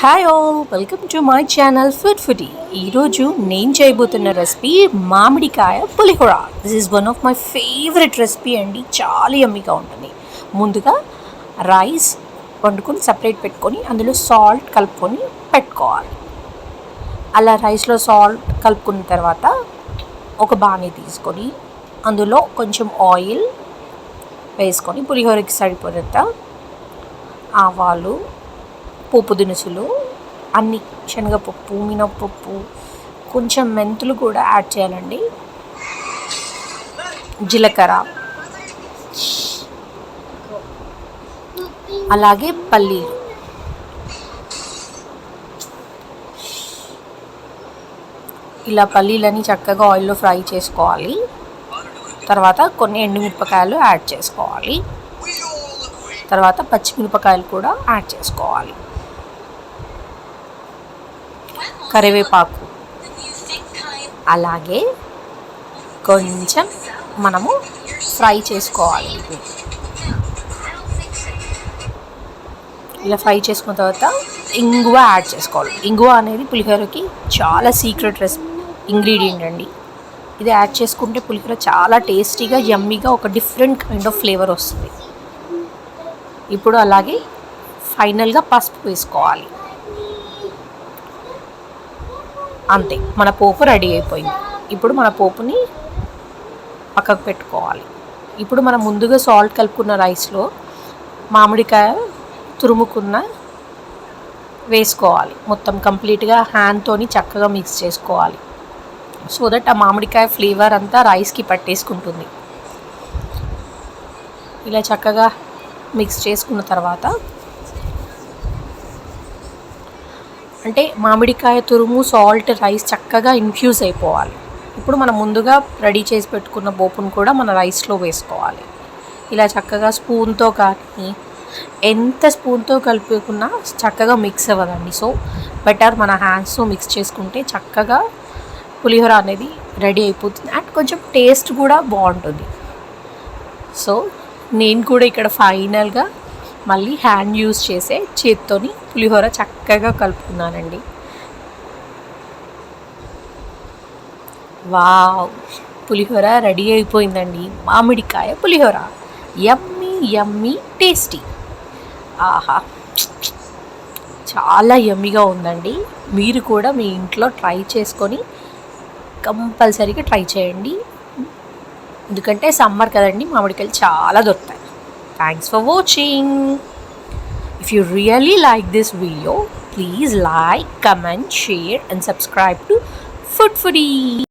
Hi all, welcome to my channel food foodie. ఈరోజు నేను చేయబోతున్న రెసిపీ మామిడికాయ pulihora. This is one of my favourite recipe అండి. చాలా యమ్మీగా ఉంటుంది. ముందుగా రైస్ వండుకొని సపరేట్ పెట్టుకొని అందులో సాల్ట్ కలుపుకొని పెట్టుకోవాలి. అలా రైస్లో సాల్ట్ కలుపుకున్న తర్వాత ఒక బాణీ తీసుకొని అందులో కొంచెం ఆయిల్ వేసుకొని పులిహోరకి సరిపోయేంత ఆవాలు, పోపు దినుసులు అన్ని, శనగపప్పు, మినప్పప్పు, కొంచెం మెంతులు కూడా యాడ్ చేయాలండి, జీలకర్ర, అలాగే పల్లీలు. ఇలా పల్లీలని చక్కగా ఆయిల్లో ఫ్రై చేసుకోవాలి. తర్వాత కొన్ని ఎండుమిరపకాయలు యాడ్ చేసుకోవాలి. తర్వాత పచ్చిమిరపకాయలు కూడా యాడ్ చేసుకోవాలి. కరివేపాకు, అలాగే కొంచెం మనము ఫ్రై చేసుకోవాలి. ఇలా ఫ్రై చేసుకున్న తర్వాత ఇంగువ యాడ్ చేసుకోవాలి. ఇంగువ అనేది పులిహోరకి చాలా సీక్రెట్ ఇంగ్రీడియంట్ అండి. ఇది యాడ్ చేసుకుంటే పులిహోర చాలా టేస్టీగా, యమ్మీగా, ఒక డిఫరెంట్ కైండ్ ఆఫ్ ఫ్లేవర్ వస్తుంది. ఇప్పుడు అలాగే ఫైనల్గా పసుపు వేసుకోవాలి. అంతే, మన పోపు రెడీ అయిపోయింది. ఇప్పుడు మన పోపుని పక్కకు పెట్టుకోవాలి. ఇప్పుడు మనం ముందుగా సాల్ట్ కలుపుకున్న రైస్లో మామిడికాయ తురుముకున్న వేసుకోవాలి. మొత్తం కంప్లీట్గా హ్యాండ్తోని చక్కగా మిక్స్ చేసుకోవాలి. సో దట్ ఆ మామిడికాయ ఫ్లేవర్ అంతా రైస్కి పట్టేసుకుంటుంది. ఇలా చక్కగా మిక్స్ చేసుకున్న తర్వాత, అంటే మామిడికాయ తురుము, సాల్ట్, రైస్ చక్కగా ఇన్ఫ్యూజ్ అయిపోవాలి. ఇప్పుడు మనం ముందుగా రెడీ చేసి పెట్టుకున్న పోపును కూడా మన రైస్లో వేసుకోవాలి. ఇలా చక్కగా స్పూన్తో కానీ ఎంత స్పూన్తో కలుపుకున్నా చక్కగా మిక్స్ అవ్వదండి. సో బెటర్ మన హ్యాండ్స్తో మిక్స్ చేసుకుంటే చక్కగా పులిహోర అనేది రెడీ అయిపోతుంది. అండ్ కొంచెం టేస్ట్ కూడా బాగుంటుంది. సో నేను కూడా ఇక్కడ ఫైనల్గా మళ్ళీ హ్యాండ్ యూజ్ చేసే చేత్తోని పులిహోర చక్కగా కలుపుకున్నానండి. వావ్, పులిహోర రెడీ అయిపోయిందండి. మామిడికాయ పులిహోర, యమ్మీ యమ్మీ టేస్టీ. ఆహా, చాలా యమ్మీగా ఉందండి. మీరు కూడా మీ ఇంట్లో ట్రై చేసుకొని కంపల్సరీగా ట్రై చేయండి. ఎందుకంటే సమ్మర్ కదండి, మామిడికాయలు చాలా దొరుకుతాయి. Thanks for watching. If you really like this video, please like, comment, share and subscribe to Food Foodie.